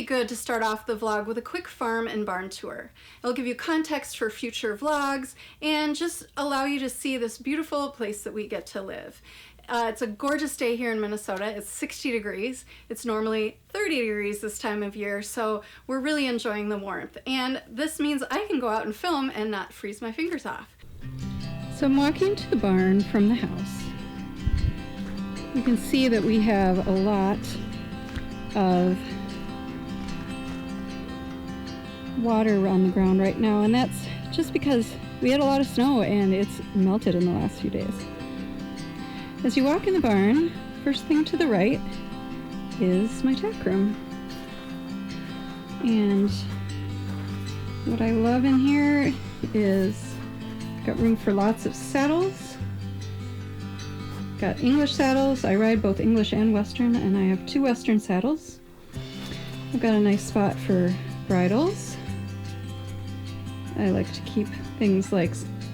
be good to start off the vlog with a quick farm and barn tour. It'll give you context for future vlogs and just allow you to see this beautiful place that we get to live. It's a gorgeous day here in Minnesota. It's 60 degrees. It's normally 30 degrees this time of year, so we're really enjoying the warmth. And this means I can go out and film and not freeze my fingers off. So I'm walking to the barn from the house. You can see that we have a lot of water on the ground right now, and that's just because we had a lot of snow and it's melted in the last few days. As you walk in the barn, first thing to the right is my tack room. And what I love in here is got room for lots of saddles. Got English saddles. I ride both English and Western, and I have 2 Western saddles. I've got a nice spot for bridles. I like to keep things like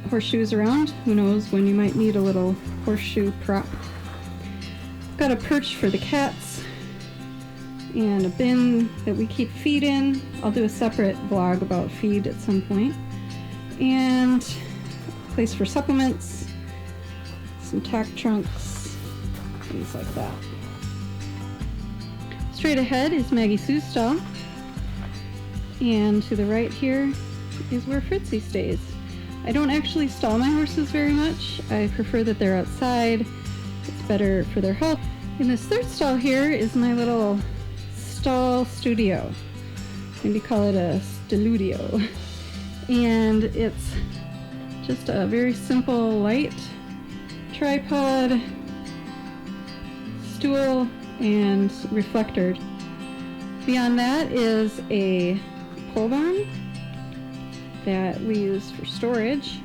horseshoes around. Who knows when you might need a little horseshoe prop. Got a perch for the cats and a bin that we keep feed in. I'll do a separate vlog about feed at some point. And a place for supplements, some tack trunks, things like that. Straight ahead is Maggie Sue's stall, and to the right here is where Fritzy stays. I don't actually stall my horses very much. I prefer that they're outside. It's better for their health. In this third stall here is my little stall studio. Maybe call it a stalludio. And it's just a very simple light tripod, stool, and reflector. Beyond that is a pole barn that we use for storage.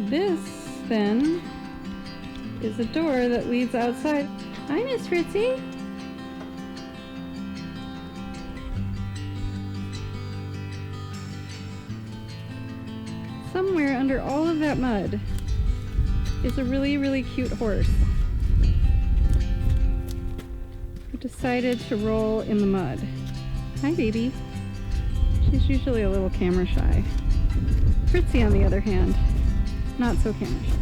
This then is a door that leads outside. Hi, Miss Fritzy. Somewhere under all of that mud is a really, really cute horse who decided to roll in the mud. Hi, baby. She's usually a little camera shy. Fritzy, on the other hand, not so camera shy.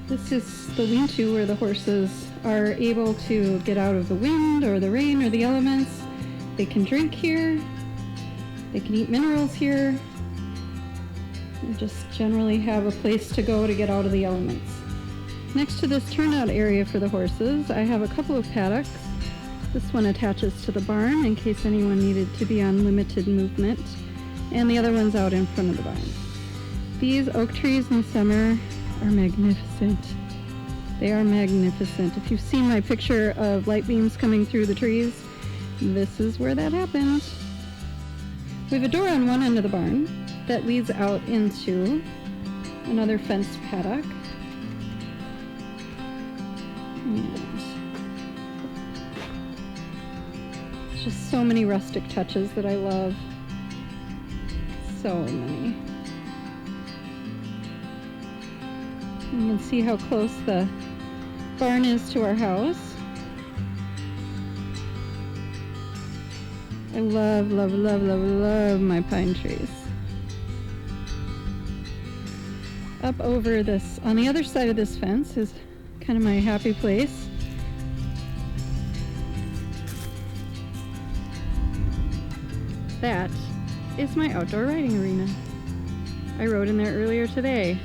This is the lean-to where the horses are able to get out of the wind or the rain or the elements. They can drink here. They can eat minerals here. And just generally have a place to go to get out of the elements. Next to this turnout area for the horses, I have a couple of paddocks. This one attaches to the barn in case anyone needed to be on limited movement, and the other one's out in front of the barn. These oak trees in summer are magnificent. They are magnificent. If you've seen my picture of light beams coming through the trees, this is where that happened. We have a door on one end of the barn that leads out into another fenced paddock. And it's just so many rustic touches that I love. So many. You can see how close the barn is to our house. I love, love, love, love, love my pine trees. Up over this, on the other side of this fence is kind of my happy place. That is my outdoor riding arena. I rode in there earlier today.